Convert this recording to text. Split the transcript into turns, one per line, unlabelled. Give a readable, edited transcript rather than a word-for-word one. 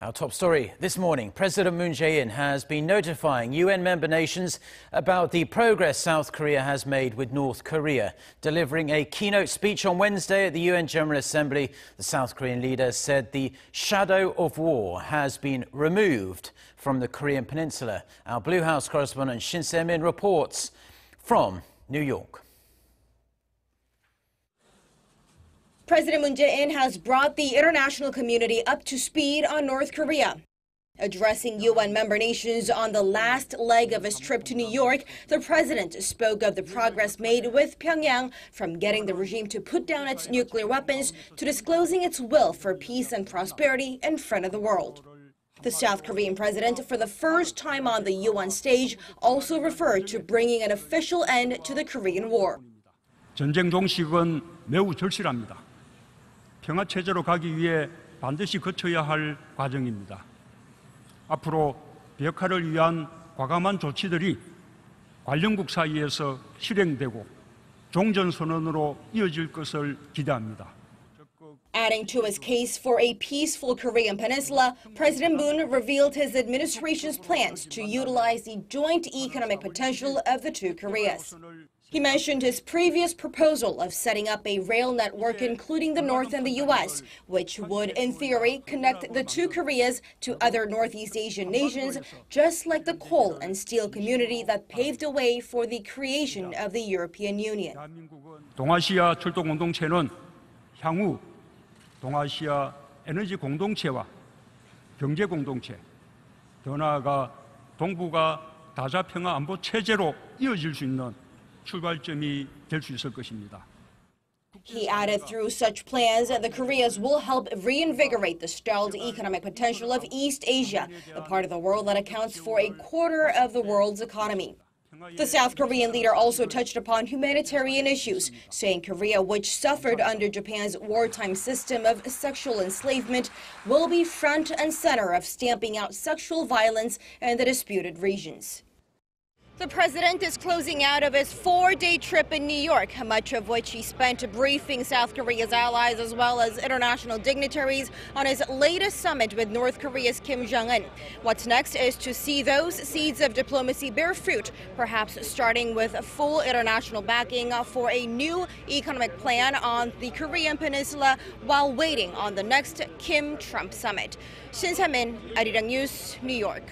Our top story this morning, President Moon Jae-in has been notifying UN member nations about the progress South Korea has made with North Korea. Delivering a keynote speech on Wednesday at the UN General Assembly, the South Korean leader said the shadow of war has been removed from the Korean Peninsula. Our Blue House correspondent Shin Se-min reports from New York.
President Moon Jae-in has brought the international community up to speed on North Korea. Addressing UN member nations on the last leg of his trip to New York, the president spoke of the progress made with Pyongyang, from getting the regime to put down its nuclear weapons to disclosing its will for peace and prosperity in front of the world. The South Korean president, for the first time on the UN stage, also referred to bringing an official end to the Korean War.
전쟁 종식은 매우 절실합니다. 평화 체제로 가기 위해 반드시 거쳐야 할 과정입니다. 앞으로 비핵화를 위한 과감한 조치들이 관련국 사이에서 실행되고 종전선언으로 이어질 것을 기대합니다.
Adding to his case for a peaceful Korean Peninsula, President Moon revealed his administration's plans to utilize the joint economic potential of the two Koreas. He mentioned his previous proposal of setting up a rail network including the North and the U.S., which would, in theory, connect the two Koreas to other Northeast Asian nations, just like the coal and steel community that paved the way for the creation of the European Union.
동아시아 철도 공동체는 향후 동아시아 에너지 공동체와 경제 공동체, 더 나아가 동북아 다자평화 안보 체제로 이어질 수 있는 출발점이 될 수 있을 것입니다.
He added through such plans, the Koreas will help reinvigorate the stalled economic potential of East Asia, the part of the world that accounts for a quarter of the world's economy. The South Korean leader also touched upon humanitarian issues, saying Korea, which suffered under Japan's wartime system of sexual enslavement, will be front and center of stamping out sexual violence in the disputed regions. The president is closing out of his four-day trip in New York, much of which he spent briefing South Korea's allies as well as international dignitaries on his latest summit with North Korea's Kim Jong-un. What's next is to see those seeds of diplomacy bear fruit, perhaps starting with full international backing for a new economic plan on the Korean Peninsula while waiting on the next Kim-Trump summit. Shin Se-min, Arirang News, New York.